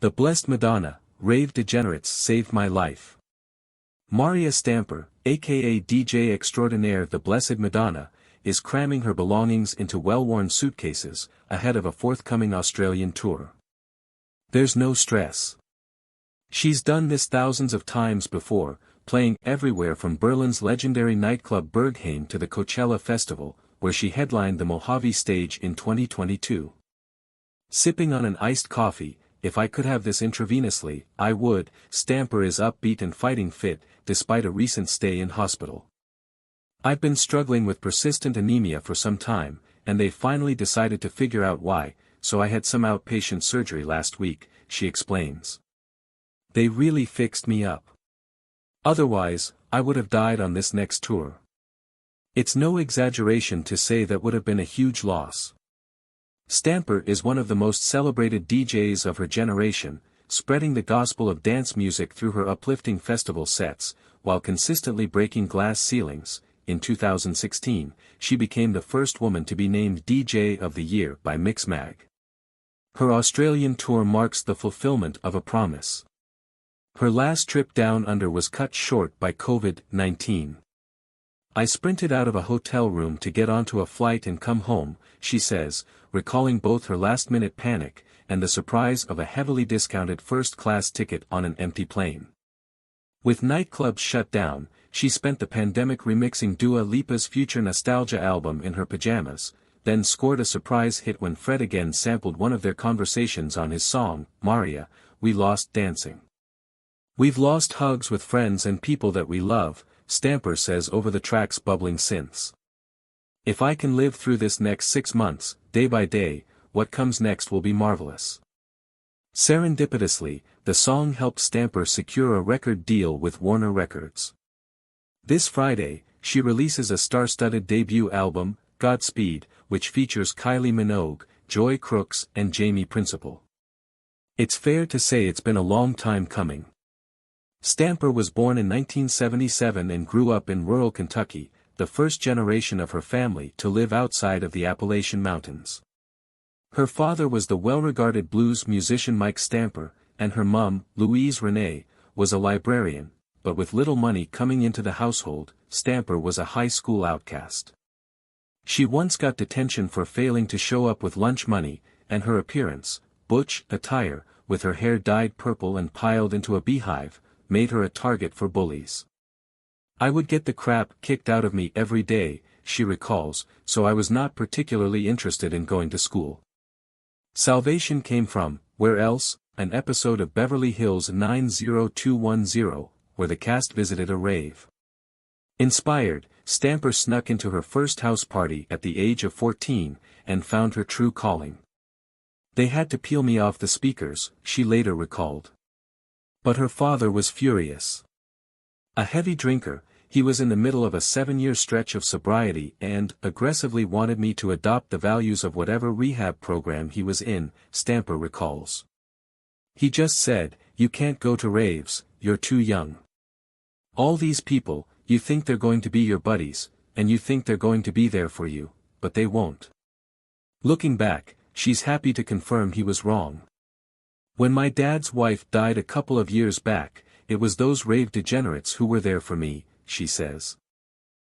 The Blessed Madonna, Rave degenerates saved my life. Marea Stamper, aka DJ Extraordinaire the Blessed Madonna, is cramming her belongings into well-worn suitcases, ahead of a forthcoming Australian tour. There's no stress. She's done this thousands of times before, playing everywhere from Berlin's legendary nightclub Berghain to the Coachella Festival, where she headlined the Mojave stage in 2022. Sipping on an iced coffee, if I could have this intravenously, I would. Stamper is upbeat and fighting fit, despite a recent stay in hospital. I've been struggling with persistent anemia for some time, and they finally decided to figure out why, so I had some outpatient surgery last week, she explains. They really fixed me up. Otherwise, I would have died on this next tour. It's no exaggeration to say that would have been a huge loss. Stamper is one of the most celebrated DJs of her generation, spreading the gospel of dance music through her uplifting festival sets, while consistently breaking glass ceilings. In 2016, she became the first woman to be named DJ of the Year by Mixmag. Her Australian tour marks the fulfillment of a promise. Her last trip down under was cut short by COVID-19. I sprinted out of a hotel room to get onto a flight and come home, she says, recalling both her last-minute panic, and the surprise of a heavily discounted first-class ticket on an empty plane. With nightclubs shut down, she spent the pandemic remixing Dua Lipa's Future Nostalgia album in her pajamas, then scored a surprise hit when Fred again sampled one of their conversations on his song, Maria, We Lost Dancing. We've lost hugs with friends and people that we love, Stamper says over the track's bubbling synths. If I can live through this next 6 months, day by day, what comes next will be marvelous. Serendipitously, the song helped Stamper secure a record deal with Warner Records. This Friday, she releases a star-studded debut album, Godspeed, which features Kylie Minogue, Joy Crooks and Jamie Principle. It's fair to say it's been a long time coming. Stamper was born in 1977 and grew up in rural Kentucky, the first generation of her family to live outside of the Appalachian Mountains. Her father was the well-regarded blues musician Mike Stamper, and her mum, Louise Renee, was a librarian, but with little money coming into the household, Stamper was a high school outcast. She once got detention for failing to show up with lunch money, and her appearance, butch attire, with her hair dyed purple and piled into a beehive, made her a target for bullies. I would get the crap kicked out of me every day, she recalls, so I was not particularly interested in going to school. Salvation came from, Where Else?, an episode of Beverly Hills 90210, where the cast visited a rave. Inspired, Stamper snuck into her first house party at the age of 14, and found her true calling. They had to peel me off the speakers, she later recalled. But her father was furious. A heavy drinker, he was in the middle of a 7-year stretch of sobriety and aggressively wanted me to adopt the values of whatever rehab program he was in, Stamper recalls. He just said, you can't go to raves, you're too young. All these people, you think they're going to be your buddies, and you think they're going to be there for you, but they won't. Looking back, she's happy to confirm he was wrong. When my dad's wife died a couple of years back, it was those rave degenerates who were there for me, she says.